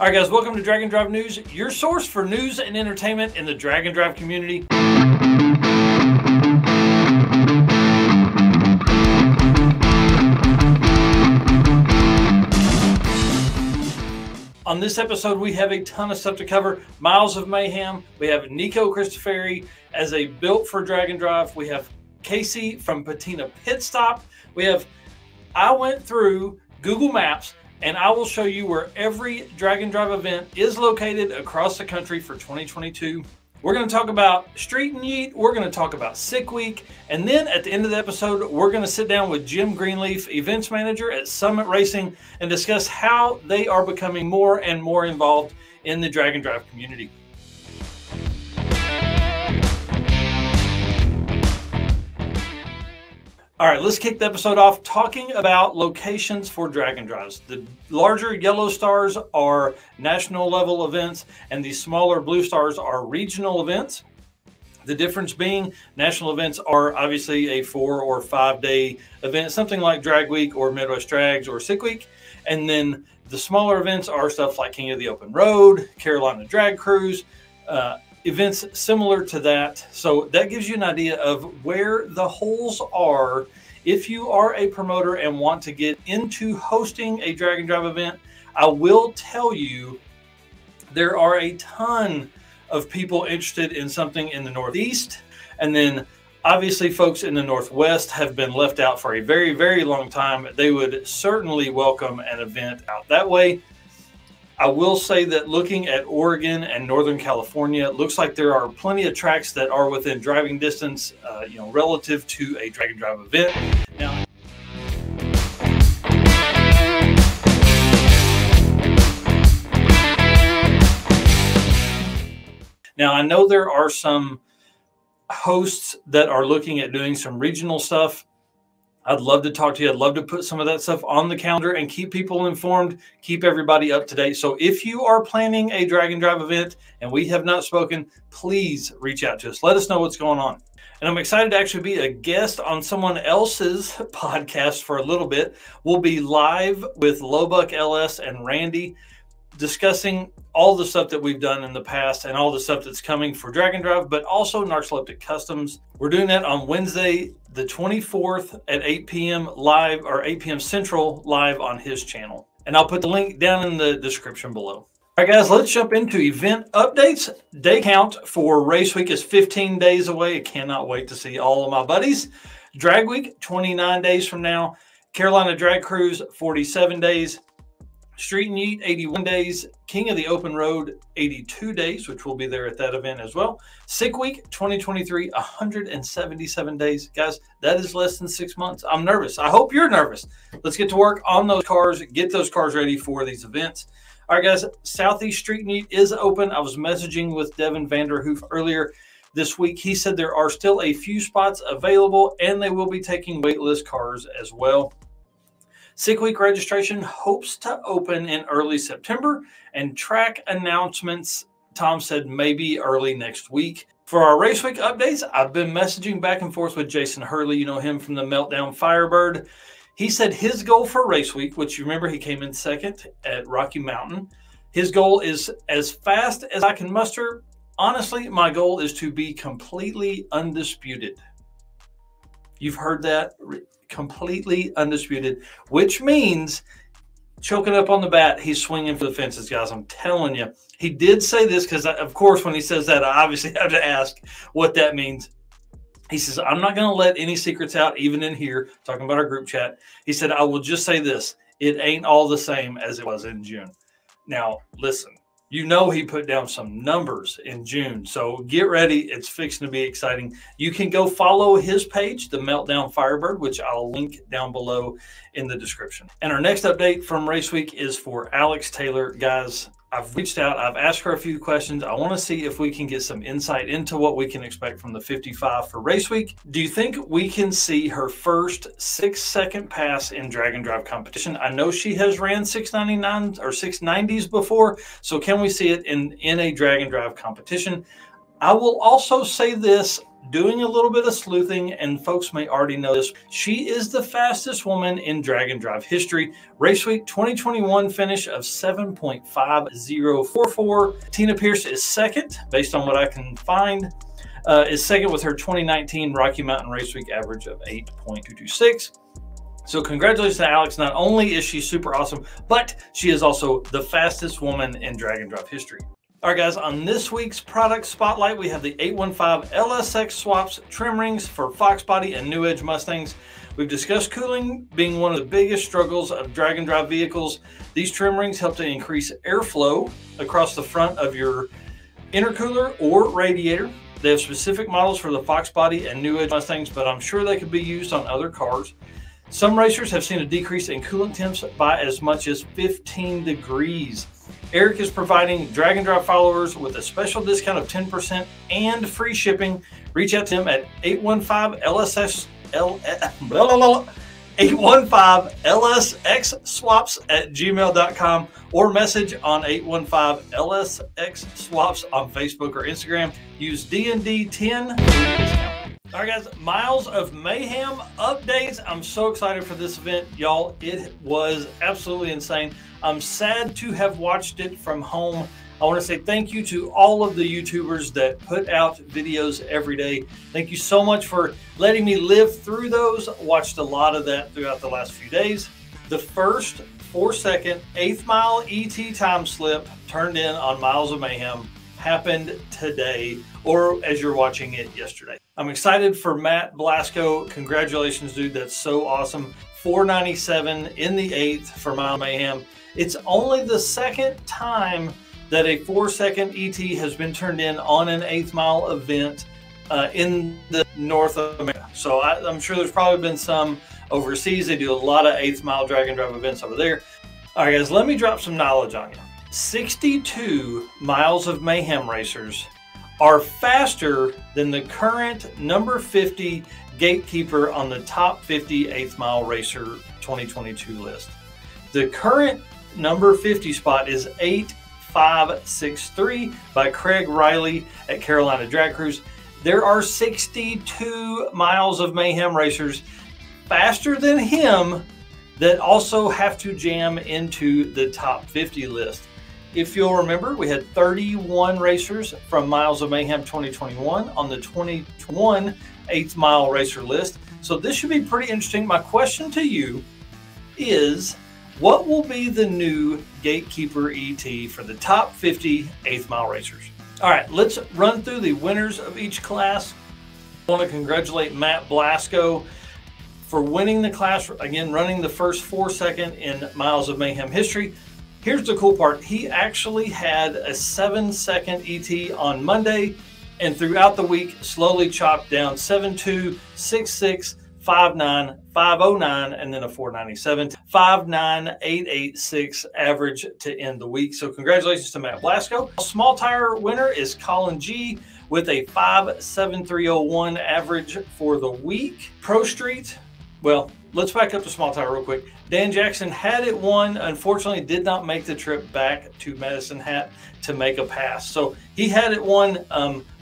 All right, guys, welcome to Drag and Drive News, your source for news and entertainment in the drag and drive community. On this episode, we have a ton of stuff to cover. Miles of Mayhem. We have Nico Christoferi as a built for drag and drive. We have Casey from Patina Pit Stop. I went through Google Maps and I will show you where every drag and drive event is located across the country for 2022. We're going to talk about Street-N-Yeet. We're going to talk about Sick Week. And then at the end of the episode, we're going to sit down with Jim Greenleaf, events manager at Summit Racing, and discuss how they are becoming more and more involved in the drag and drive community. All right, let's kick the episode off talking about locations for drag and drives. The larger yellow stars are national level events, and the smaller blue stars are regional events. The difference being national events are obviously a 4 or 5 day event, something like Drag Week or Midwest Drags or Sick Week. And then the smaller events are stuff like King of the Open Road, Carolina Drag Cruise, events similar to that. So that gives you an idea of where the holes are if you are a promoter and want to get into hosting a drag and drive event. I will tell you there are a ton of people interested in something in the Northeast, and then obviously folks in the Northwest have been left out for a very, very long time. They would certainly welcome an event out that way. I will say that looking at Oregon and Northern California, it looks like there are plenty of tracks that are within driving distance, relative to a drag and drive event. Now, I know there are some hosts that are looking at doing some regional stuff. I'd love to talk to you. I'd love to put some of that stuff on the calendar and keep people informed, keep everybody up to date. So if you are planning a drag and drive event and we have not spoken, please reach out to us. Let us know what's going on. And I'm excited to actually be a guest on someone else's podcast for a little bit. We'll be live with Lowbuck LS and Randy discussing all the stuff that we've done in the past and all the stuff that's coming for drag and drive, but also Narcoleptic Customs. We're doing that on Wednesday, the 24th at 8 p.m. live, or 8 p.m. Central live on his channel. And I'll put the link down in the description below. All right, guys, let's jump into event updates. Day count for Race Week is 15 days away. I cannot wait to see all of my buddies. Drag Week, 29 days from now. Carolina Drag Cruise, 47 days. Street-N-Yeet, 81 days. King of the Open Road, 82 days, which will be there at that event as well. Sick Week, 2023, 177 days. Guys, that is less than 6 months. I'm nervous. I hope you're nervous. Let's get to work on those cars, get those cars ready for these events. All right, guys, Southeast Street-N-Yeet is open. I was messaging with Devin Vanderhoof earlier this week. He said there are still a few spots available, and they will be taking waitlist cars as well. Sick Week registration hopes to open in early September, and track announcements, Tom said, maybe early next week. For our Race Week updates, I've been messaging back and forth with Jason Hurley. You know him from the Meltdown Firebird. He said his goal for Race Week, which you remember he came in second at Rocky Mountain, his goal is as fast as I can muster. Honestly, my goal is to be completely undisputed. You've heard that. Completely undisputed, which means choking up on the bat, he's swinging for the fences, guys. I'm telling you. He did say this because, of course, when he says that, I obviously have to ask what that means. He says, I'm not going to let any secrets out, even in here, talking about our group chat. He said, I will just say this. It ain't all the same as it was in June. Now, listen. You know he put down some numbers in June, so get ready. It's fixing to be exciting. You can go follow his page, the Meltdown Firebird, which I'll link down below in the description. And our next update from Race Week is for Alex Taylor. Guys, I've reached out. I've asked her a few questions. I want to see if we can get some insight into what we can expect from the 55 for Race Week. Do you think we can see her first 6-second pass in drag and drive competition? I know she has ran 699s or 690s before, so can we see it in a drag and drive competition? I will also say this. doing a little bit of sleuthing, and folks may already know this. She is the fastest woman in drag and drive history. Race Week 2021 finish of 7.5044. Tina Pierce is second, based on what I can find, is second with her 2019 Rocky Mountain Race Week average of 8.226. So congratulations to Alex. Not only is she super awesome, but she is also the fastest woman in drag and drop history. All right, guys, on this week's product spotlight, we have the 815 LSX swaps trim rings for Fox Body and New Edge Mustangs. We've discussed cooling being one of the biggest struggles of drag and drive vehicles. These trim rings help to increase airflow across the front of your intercooler or radiator. They have specific models for the Fox Body and New Edge Mustangs, but I'm sure they could be used on other cars. Some racers have seen a decrease in coolant temps by as much as 15 degrees. Eric is providing drag and drive followers with a special discount of 10% and free shipping. Reach out to him at 815lsxswaps@gmail.com or message on 815lsxswaps on Facebook or Instagram. Use DND10 for your discount. All right, guys, Miles of Mayhem updates. I'm so excited for this event, y'all. It was absolutely insane. I'm sad to have watched it from home. I want to say thank you to all of the YouTubers that put out videos every day. Thank you so much for letting me live through those. Watched a lot of that throughout the last few days. The first 4-second 8th mile ET time slip turned in on Miles of Mayhem happened today, or as you're watching it, yesterday. I'm excited for Matt Blasco. Congratulations, dude. That's so awesome. 497 in the 8th for Mile Mayhem. It's only the second time that a 4-second ET has been turned in on an 8th mile event in the North America. So I'm sure there's probably been some overseas. They do a lot of 8th mile drag and drive events over there. All right, guys, let me drop some knowledge on you. 62 Miles of Mayhem racers are faster than the current number 50 gatekeeper on the top 50 8th mile racer 2022 list. The current number 50 spot is 8563 by Craig Riley at Carolina Drag Cruise. There are 62 Miles of Mayhem racers faster than him that also have to jam into the top 50 list. If you'll remember, we had 31 racers from Miles of Mayhem 2021 on the 2021 8th mile racer list. So this should be pretty interesting. My question to you is, what will be the new gatekeeper ET for the top 50 8th mile racers? All right, let's run through the winners of each class. I want to congratulate Matt Blasco for winning the class, again, running the first 4-second in Miles of Mayhem history. Here's the cool part. He actually had a 7-second ET on Monday, and throughout the week slowly chopped down 7.2, 6.6, 5.9, 5.09, and then a 4.97, 5.9886 average to end the week. So congratulations to Matt Blasco. Small tire winner is Colin G with a 5.7301 average for the week. Pro Street, well, let's back up to small tire real quick. Dan Jackson had it won, unfortunately did not make the trip back to Medicine Hat to make a pass. So he had it won,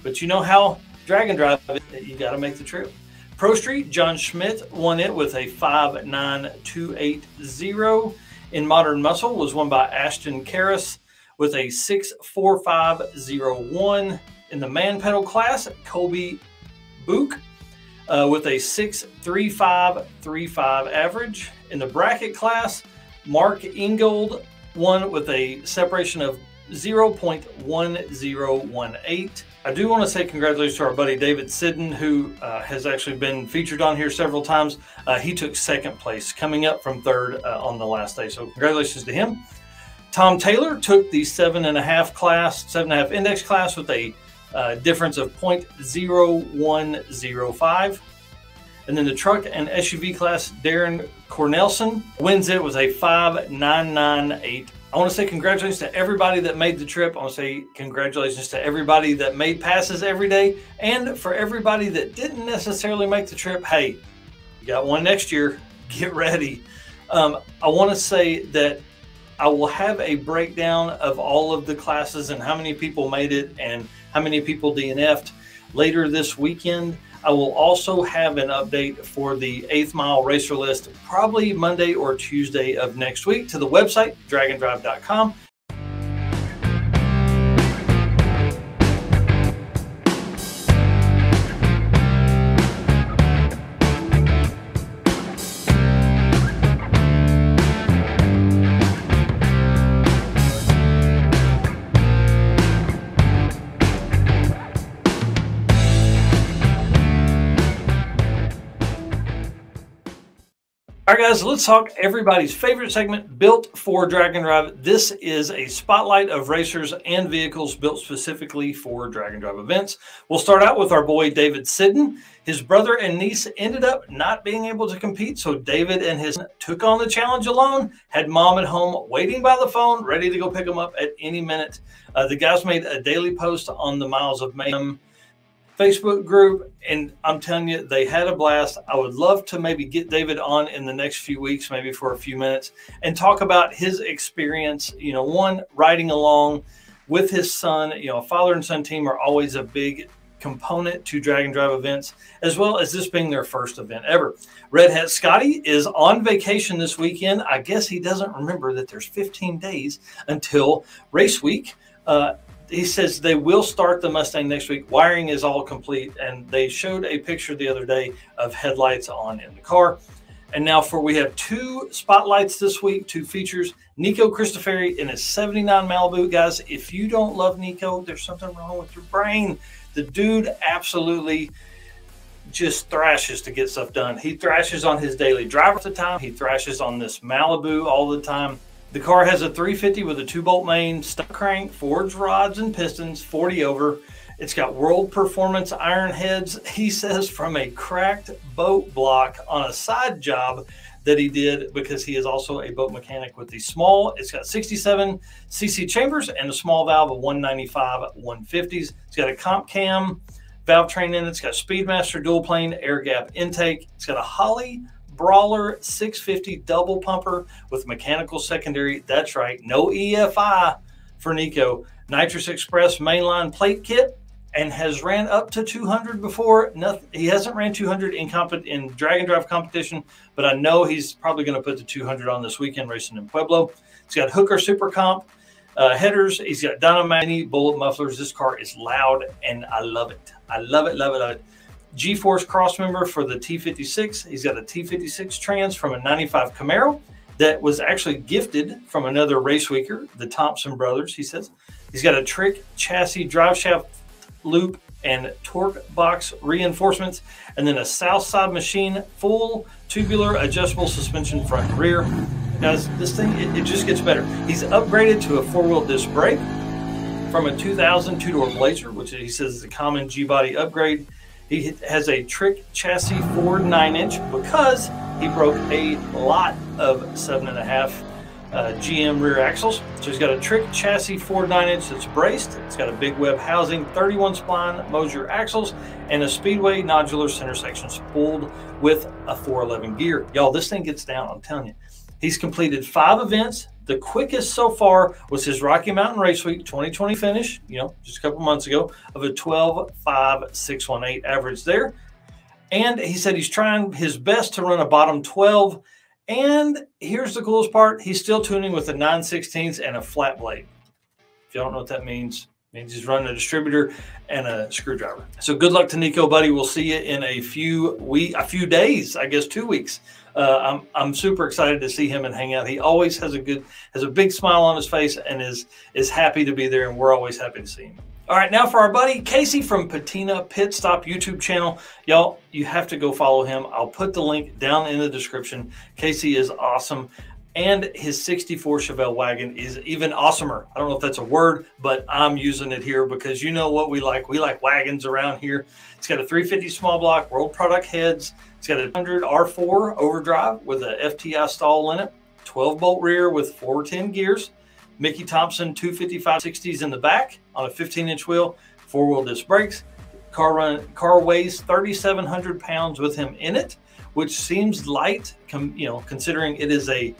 but you know how drag and drive, you got to make the trip. Pro Street, John Schmidt won it with a 5.9280. In Modern Muscle was won by Ashton Karras with a 6.4501. In the man pedal class, Colby Book with a 6.3535 average. In the bracket class, Mark Ingold won with a separation of 0.1018. I do want to say congratulations to our buddy David Sidden, who has actually been featured on here several times. He took 2nd place, coming up from 3rd on the last day. So congratulations to him. Tom Taylor took the 7.5 index class with a difference of 0.0105. And then the truck and SUV class, Darren Cornelson wins it with a 5.998. I want to say congratulations to everybody that made the trip. I want to say congratulations to everybody that made passes every day. And for everybody that didn't necessarily make the trip, hey, you got one next year. Get ready. I want to say that I will have a breakdown of all of the classes and how many people made it and how many people DNF'd later this weekend. I will also have an update for the 8th Mile Racer List probably Monday or Tuesday of next week to the website, dragondrive.com. All right, guys, let's talk everybody's favorite segment, built for drag and drive. This is a spotlight of racers and vehicles built specifically for drag and drive events. We'll start out with our boy, David Sidden. His brother and niece ended up not being able to compete, so David and his took on the challenge alone, had mom at home waiting by the phone, ready to go pick him up at any minute. The guys made a daily post on the Miles of Mayhem Facebook group, and I'm telling you, they had a blast. I would love to maybe get David on in the next few weeks, maybe for a few minutes, and talk about his experience, you know, one, riding along with his son. You know, a father and son team are always a big component to drag and drive events, as well as this being their first event ever. Red Hat Scotty is on vacation this weekend. I guess he doesn't remember that there's 15 days until race week. He says they will start the Mustang next week. Wiring is all complete, and they showed a picture the other day of headlights on in the car. And now we have two spotlights this week, two features. Nico Cristofari in his 79 Malibu. Guys, if you don't love Nico, there's something wrong with your brain. The dude absolutely just thrashes to get stuff done. He thrashes on his daily drive at the time. He thrashes on this Malibu all the time. The car has a 350 with a 2-bolt main, stock crank, forged rods and pistons, 40 over. It's got world performance iron heads, he says, from a cracked boat block on a side job that he did, because he is also a boat mechanic with the small. It's got 67 cc chambers and a small valve of 195 150s. It's got a comp cam valve train in it. It's got Speedmaster dual plane air gap intake. It's got a Hurley Brawler 650 double pumper with mechanical secondary. That's right, no EFI for Nico. Nitrous Express mainline plate kit, and has ran up to 200 before. He hasn't ran 200 in drag and drive competition, but I know he's probably going to put the 200 on this weekend racing in Pueblo. He's got Hooker Super Comp headers. He's got Dynamite bullet mufflers. This car is loud, and I love it. I love it, love it, love it. G-Force cross member for the T56. He's got a T56 trans from a 95 Camaro that was actually gifted from another race weeker, the Thompson brothers, he says. He's got a trick chassis drive shaft loop and torque box reinforcements, and then a south side machine, full tubular adjustable suspension front and rear. Guys, this thing, it just gets better. He's upgraded to a 4-wheel disc brake from a 2000 two-door Blazer, which he says is a common G-body upgrade. He has a trick chassis Ford 9-inch because he broke a lot of 7.5 GM rear axles. So he's got a trick chassis Ford 9-inch that's braced. It's got a big web housing, 31 spline moser axles, and a speedway nodular center section spooled with a 411 gear. Y'all, this thing gets down, I'm telling you. He's completed 5 events. The quickest so far was his Rocky Mountain Race Week 2020 finish, you know, just a couple months ago, of a 12.5618 average there. And he said he's trying his best to run a bottom 12. And here's the coolest part. He's still tuning with a 9/16 and a flat blade. If you don't know what that means, it means he's running a distributor and a screwdriver. So good luck to Nico, buddy. We'll see you in a few days, I guess 2 weeks. I'm super excited to see him and hang out. He always has a big smile on his face and is happy to be there, and we're always happy to see him. All right, now for our buddy Casey from Patina Pit Stop YouTube channel. Y'all, you have to go follow him. I'll put the link down in the description. Casey is awesome, and his 64 Chevelle wagon is even awesomer. I don't know if that's a word, but I'm using it here because you know what we like. We like wagons around here. It's got a 350 small block, world product heads. It's got a 100 R4 overdrive with a FTI stall in it, 12-bolt rear with 410 gears, Mickey Thompson 255/60s in the back on a 15-inch wheel, 4-wheel disc brakes. Car weighs 3,700 pounds with him in it, which seems light, considering it is a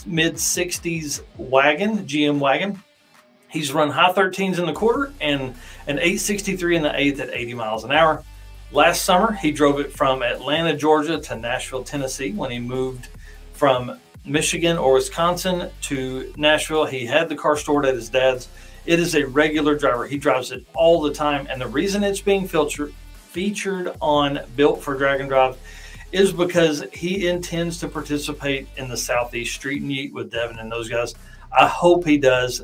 mid-60s wagon, GM wagon. He's run high 13s in the quarter and an 863 in the eighth at 80 miles an hour. Last summer, he drove it from Atlanta, Georgia to Nashville, Tennessee. When he moved from Michigan or Wisconsin to Nashville, he had the car stored at his dad's. It is a regular driver. He drives it all the time. And the reason it's being featured on Built for Drag and Drive is because he intends to participate in the Southeast Street-N-Yeet with Devin and those guys. I hope he does.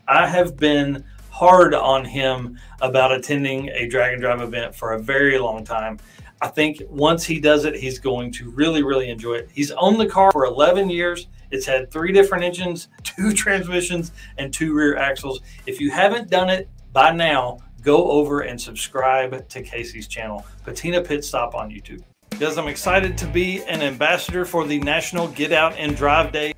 I have been hard on him about attending a drag and drive event for a very long time. I think once he does it, he's going to really, really enjoy it. He's owned the car for 11 years. It's had 3 different engines, 2 transmissions, and 2 rear axles. If you haven't done it by now, go over and subscribe to Casey's channel, Patina Pit Stop on YouTube. Guys, I'm excited to be an ambassador for the National Get Out and Drive Day.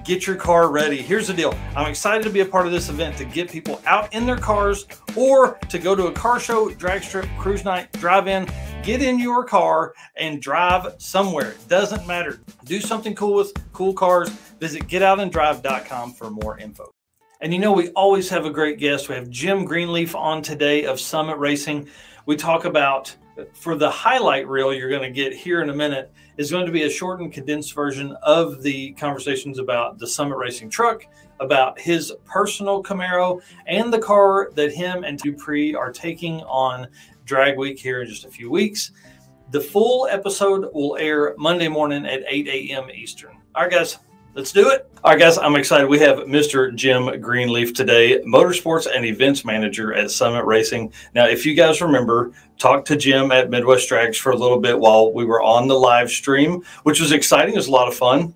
Get your car ready. Here's the deal. I'm excited to be a part of this event to get people out in their cars or to go to a car show, drag strip, cruise night, drive in, get in your car and drive somewhere. It doesn't matter. Do something cool with cool cars. Visit getoutanddrive.com for more info. And you know, we always have a great guest. We have Jim Greenleaf on today of Summit Racing. We talk about, for the highlight reel you're going to get here in a minute, is going to be a shortened, condensed version of the conversations about the Summit Racing truck, about his personal Camaro, and the car that him and Dupree are taking on Drag Week here in just a few weeks. The full episode will air Monday morning at 8 a.m. Eastern. All right, guys, let's do it. All right, guys, I'm excited. We have Mr. Jim Greenleaf today, motorsports and events manager at Summit Racing. Now, if you guys remember, talked to Jim at Midwest Drags for a little bit while we were on the live stream, which was exciting. It was a lot of fun.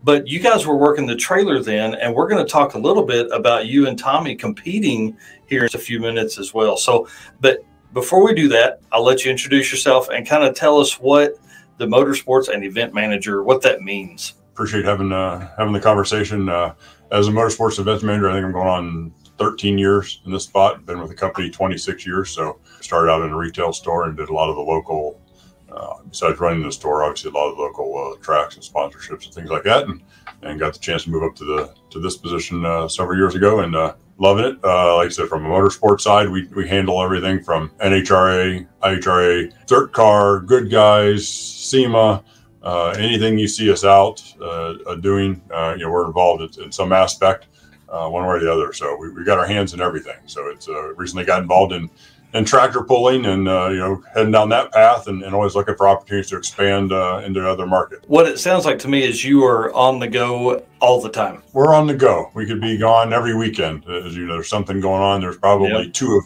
But you guys were working the trailer then, and we're going to talk a little bit about you and Tommy competing here in a few minutes as well. So, but before we do that, I'll let you introduce yourself and kind of tell us what the motorsports and event manager, what that means. Appreciate having the conversation. As a motorsports events manager, I think I'm going on 13 years in this spot. Been with the company 26 years. So started out in a retail store and did a lot of the local, besides running the store, obviously a lot of the local tracks and sponsorships and things like that. And got the chance to move up to this position several years ago, and loving it. Like I said, from a motorsports side, we handle everything from NHRA, IHRA, dirt car, good guys, SEMA. Anything you see us out doing, we're involved in some aspect, one way or the other. So we got our hands in everything. So it's recently got involved in tractor pulling and heading down that path, and always looking for opportunities to expand into other markets. What it sounds like to me is you are on the go all the time. We're on the go. We could be gone every weekend. As you know, there's something going on. There's probably two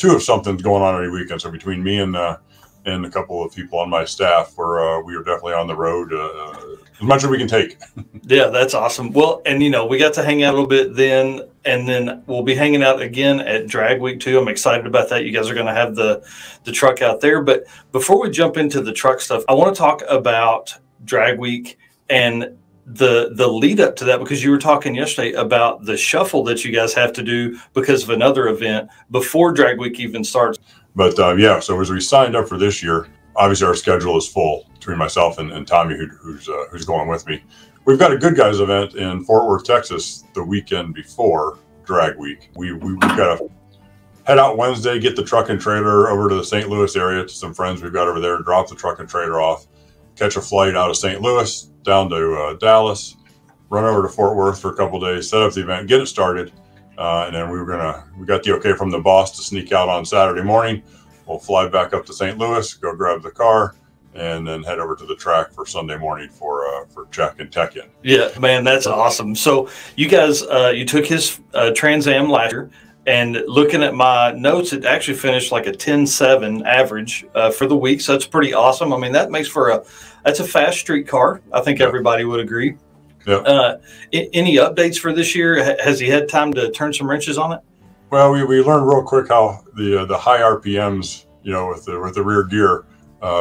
of something's going on every weekend. So between me and a couple of people on my staff, we are definitely on the road as much as we can take. Yeah, that's awesome. Well, and we got to hang out a little bit then, and then we'll be hanging out again at Drag Week too. I'm excited about that. You guys are going to have the truck out there. But before we jump into the truck stuff, I want to talk about Drag Week and the lead up to that, because you were talking yesterday about the shuffle that you guys have to do because of another event before Drag Week even starts. But yeah, so as we signed up for this year, obviously our schedule is full between myself and Tommy, who's going with me. We've got a good guys event in Fort Worth, Texas, the weekend before Drag Week. We've got to head out Wednesday, get the truck and trailer over to the St. Louis area to some friends we've got over there, and drop the truck and trailer off, catch a flight out of St. Louis down to Dallas, run over to Fort Worth for a couple days, set up the event, get it started. And then we got the okay from the boss to sneak out on Saturday morning. We'll fly back up to St. Louis, go grab the car, and then head over to the track for Sunday morning for check and tech in. Yeah, man, that's awesome. So you guys, you took his Trans Am last year, and looking at my notes, it actually finished like a 10.7 average for the week. So that's pretty awesome. I mean, that makes for that's a fast street car. I think everybody would agree. Yeah. Any updates for this year? Has he had time to turn some wrenches on it? Well, we learned real quick how the high RPMs, with the rear gear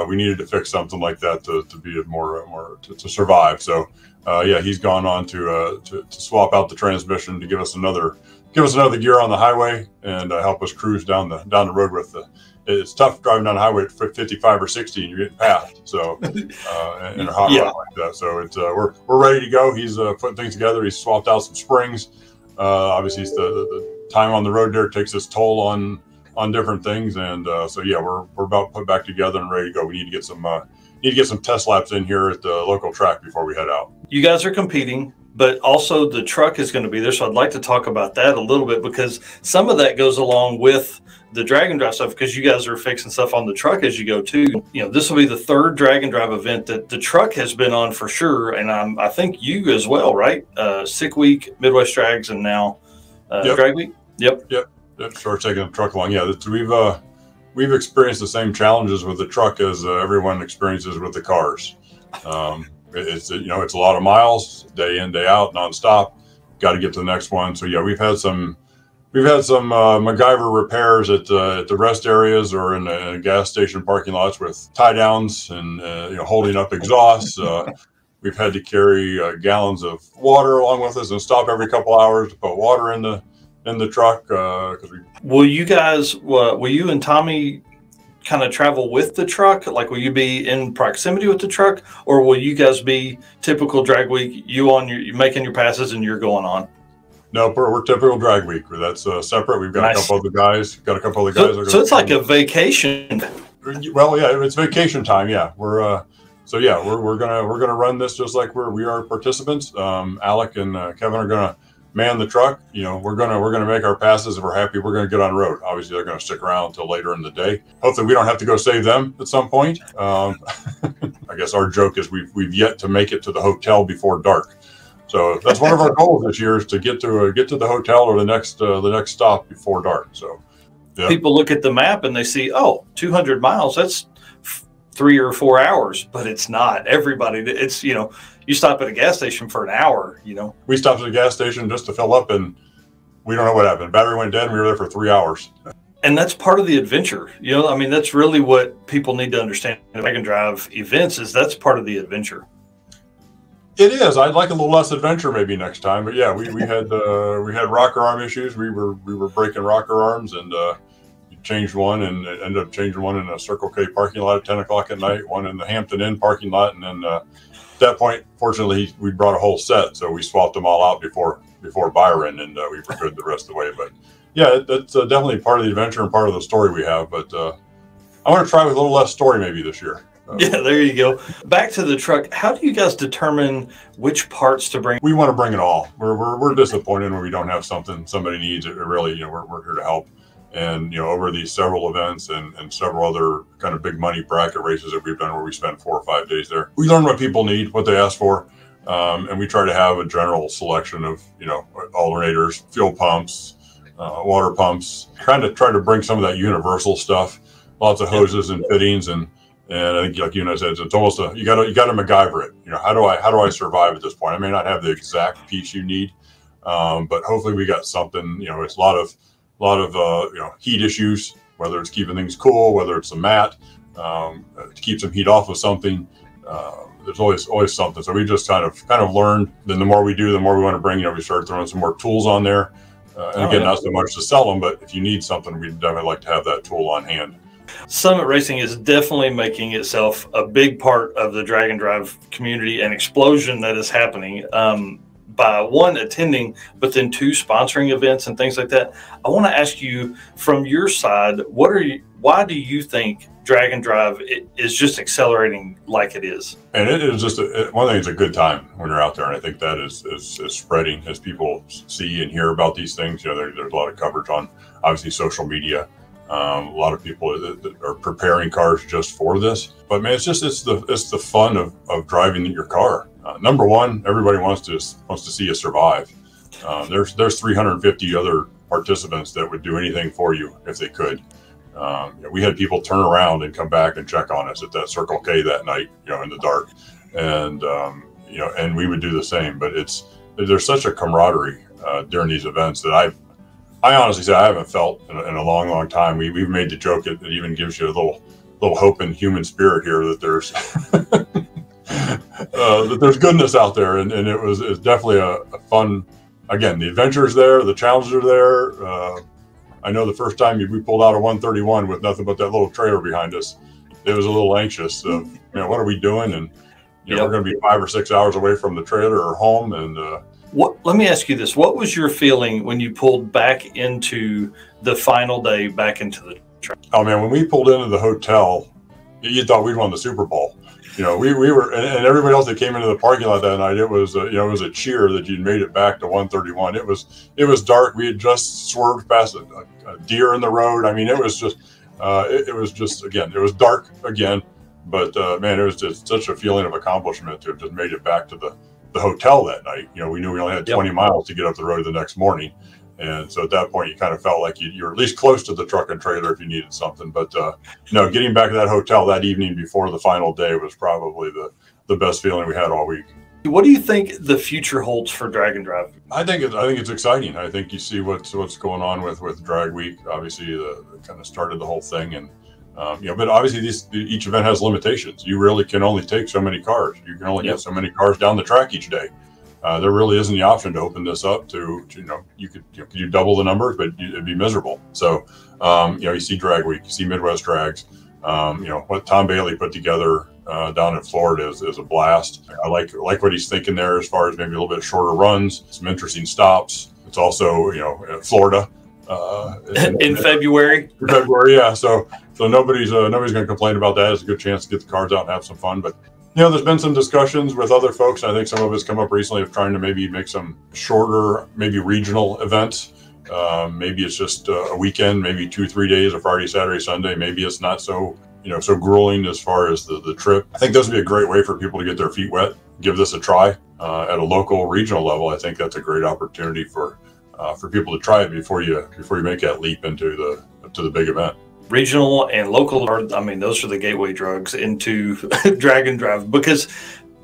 we needed to fix something like that to be to survive. So yeah, he's gone on to swap out the transmission to give us another gear on the highway and help us cruise down the road with the. It's tough driving down the highway at 55 or 60 and you're getting passed. So in a hot rod like that. So it's we're ready to go. He's putting things together. He's swapped out some springs. Obviously, the time on the road there takes its toll on different things, and so yeah, we're about to put back together and ready to go. We need to get some test laps in here at the local track before we head out. You guys are competing, but also the truck is going to be there, so I'd like to talk about that a little bit, because some of that goes along with the drag and drive stuff, because you guys are fixing stuff on the truck as you go too. You know, this will be the third drag and drive event that the truck has been on for sure, and I think you as well, right? Sick Week, Midwest Drags, and now Drag Week. Yep. Start taking the truck along. Yeah, we've experienced the same challenges with the truck as everyone experiences with the cars. It's a lot of miles, day in, day out, nonstop. Got to get to the next one. So yeah, we've had some MacGyver repairs at the rest areas or in the gas station parking lots with tie downs and holding up exhausts. We've had to carry gallons of water along with us and stop every couple hours to put water in the truck. Will you and Tommy kind of travel with the truck? Like, will you be in proximity with the truck, or will you guys be typical drag week? You making your passes and you're going on? No, we're typical drag week. That's separate. We've got a couple other guys. So it's like a vacation. Well, yeah, it's vacation time. Yeah, we're gonna run this just like we are participants. Alec and Kevin are gonna man the truck. We're gonna make our passes. If we're happy, we're gonna get on road. Obviously, they're gonna stick around until later in the day. Hopefully, we don't have to go save them at some point. I guess our joke is we've yet to make it to the hotel before dark. So that's one of our goals this year, is to get to the hotel or the next stop before dark. So yeah. People look at the map and they see, 200 miles. That's 3 or 4 hours, but it's not. Everybody, it's you stop at a gas station for an hour. We stopped at a gas station just to fill up, and we don't know what happened. Battery went dead, and we were there for 3 hours. And that's part of the adventure. That's really what people need to understand. Drag and drive events that's part of the adventure. It is. I'd like a little less adventure maybe next time, but yeah, we had rocker arm issues. We were breaking rocker arms, and changed one, and ended up changing one in a Circle K parking lot at 10 o'clock at night, one in the Hampton Inn parking lot, and then at that point, fortunately, we brought a whole set, so we swapped them all out before Byron, and we were good the rest of the way. But yeah, that's definitely part of the adventure and part of the story we have. But I want to try with a little less story maybe this year. Yeah, there you go. Back to the truck. How do you guys determine which parts to bring? We want to bring it all. We're disappointed when we don't have something somebody needs. It really, we're here to help. And over these several events and several other kind of big money bracket races that we've done, where we spend 4 or 5 days there, we learn what people need, what they ask for, and we try to have a general selection of alternators, fuel pumps, water pumps. Try to bring some of that universal stuff. Lots of hoses and fittings and I think, like you said, it's almost you got to MacGyver it. How do I survive at this point? I may not have the exact piece you need, but hopefully we got something. It's a lot of heat issues, whether it's keeping things cool, whether it's a mat to keep some heat off of something. There's always something. So we just kind of learned. Then the more we do, the more we want to bring. We start throwing some more tools on there, and again, not so much to sell them, but if you need something, we'd definitely like to have that tool on hand. Summit Racing is definitely making itself a big part of the drag and drive community and explosion that is happening by one, attending, but then two, sponsoring events and things like that. I want to ask you, from your side, why do you think drag and drive is just accelerating like it is? And it is just one thing. It's a good time when you're out there, and I think that is spreading as people see and hear about these things. There's a lot of coverage on obviously social media. A lot of people that are preparing cars just for this, but man, it's the fun of driving your car. Number one, everybody wants to see you survive. There's 350 other participants that would do anything for you if they could. We had people turn around and come back and check on us at that Circle K that night, in the dark, and and we would do the same. But there's such a camaraderie during these events that I honestly say I haven't felt in a long time. We've made the joke, it even gives you a little hope and human spirit here that there's that there's goodness out there, and it's definitely a fun. Again, the adventures there, the challenges are there. I know the first time we pulled out a 131 with nothing but that little trailer behind us, it was a little anxious. What are we doing? And we're going to be 5 or 6 hours away from the trailer or home. And let me ask you this: what was your feeling when you pulled back into the final day, back into the track? Oh man, when we pulled into the hotel, you thought we'd won the Super Bowl. We were, and everybody else that came into the parking lot that night, it was it was a cheer that you'd made it back to 131. It was dark. We had just swerved past a deer in the road. I mean, it was just again, it was dark again, but man, it was just such a feeling of accomplishment to have just made it back to the hotel that night. We knew we only had 20 miles to get up the road the next morning. And so at that point, you kind of felt like you're at least close to the truck and trailer if you needed something. But getting back to that hotel that evening before the final day was probably the best feeling we had all week. What do you think the future holds for Drag and Drive? I think it's exciting. I think you see what's going on with Drag Week. Obviously, kind of started the whole thing, and but obviously each event has limitations. You really can only take so many cars. You can only get so many cars down the track each day. There really isn't the option to open this up to you could double the numbers, but it'd be miserable. So you see Drag Week, you see Midwest Drags. What Tom Bailey put together down in Florida is a blast. I like what he's thinking there as far as maybe a little bit shorter runs, some interesting stops. It's also Florida in February. February, yeah. So nobody's going to complain about that. It's a good chance to get the cars out and have some fun, but. There's been some discussions with other folks. I think some of it's come up recently of trying to maybe make some shorter, maybe regional events. Maybe it's just a weekend, maybe 2-3 days, a Friday, Saturday, Sunday. Maybe it's not so, so grueling as far as the trip. I think this would be a great way for people to get their feet wet, give this a try at a local, regional level. I think that's a great opportunity for people to try it before you make that leap into the big event. Regional and local those are the gateway drugs into Drag and Drive, because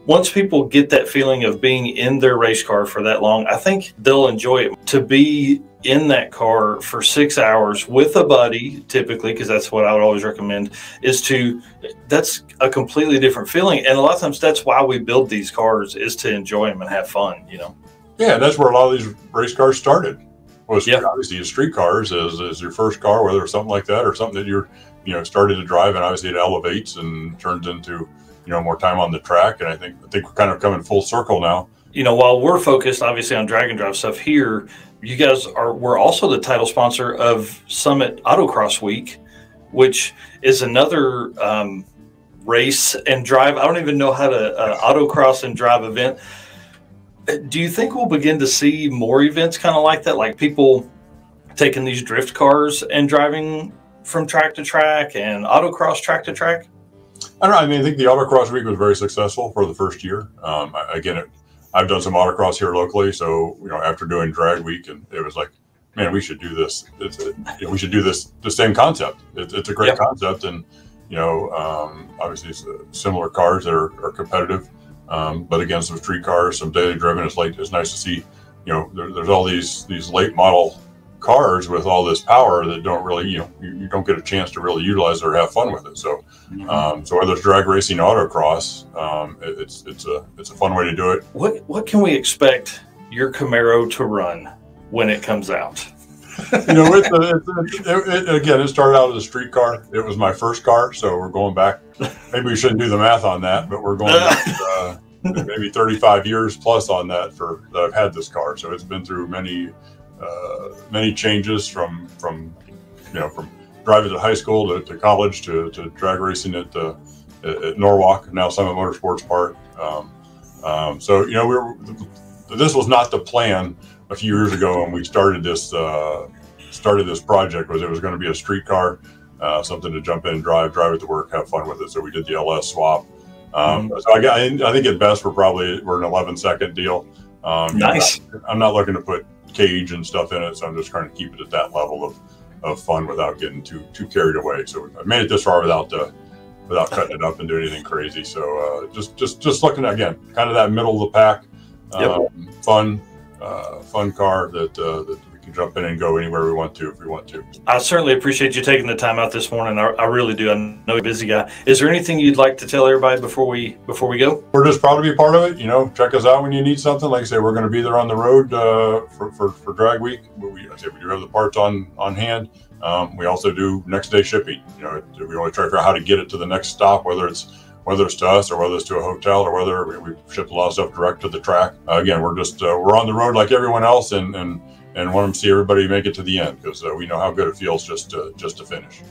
once people get that feeling of being in their race car for that long, I think they'll enjoy it. To be in that car for 6 hours with a buddy, typically, because that's what I would always recommend, that's a completely different feeling. And a lot of times that's why we build these cars, is to enjoy them and have fun, Yeah, that's where a lot of these race cars started. Well, obviously, street cars is your first car, whether it's something like that or something that you're, started to drive, and obviously it elevates and turns into, more time on the track. And I think we're kind of coming full circle now. While we're focused obviously on Drag and Drive stuff here, you guys we're also the title sponsor of Summit Autocross Week, which is another race and drive. I don't even know how to autocross and drive event. Do you think we'll begin to see more events kind of like that, like people taking these drift cars and driving from track to track and autocross track to track? I don't know. I think the Autocross Week was very successful for the first year. I've done some autocross here locally, so after doing Drag Week, and it was like, man, we should do this. We should do this. The same concept. It's a great concept, and obviously it's similar cars that are competitive. But again, some street cars, some daily driven. It's nice to see, there's all these late model cars with all this power that don't really, you don't get a chance to really utilize it or have fun with it. So, so whether it's drag racing, autocross, it's a fun way to do it. What can we expect your Camaro to run when it comes out? It started out as a street car. It was my first car, so we're going back. Maybe we shouldn't do the math on that, but we're going back, maybe 35 years plus on that that I've had this car. So it's been through many changes from driving to high school to college to drag racing at Norwalk, now Summit Motorsports Park. So this was not the plan a few years ago when we started this project. It was going to be a street car, something to jump in, drive it to work, have fun with it. So we did the LS swap. So I think at best we're an 11-second deal. Nice. I'm not looking to put cage and stuff in it, so I'm just trying to keep it at that level of fun without getting too carried away. So I made it this far without cutting it up and doing anything crazy. So just looking at, again, kind of that middle of the pack, fun car that we can jump in and go anywhere we want to if we want to. I certainly appreciate you taking the time out this morning. I really do. I know you're a busy guy. Is there anything you'd like to tell everybody before we go? We're just proud to be a part of it. You know, check us out when you need something. Like I say, we're going to be there on the road for drag week. We do have the parts on hand. We also do next day shipping. You know, we only try to figure out how to get it to the next stop, whether it's to us or whether it's to a hotel or whether we ship a lot of stuff direct to the track. Again, we're just we're on the road like everyone else, and want to see everybody make it to the end, because we know how good it feels just to finish.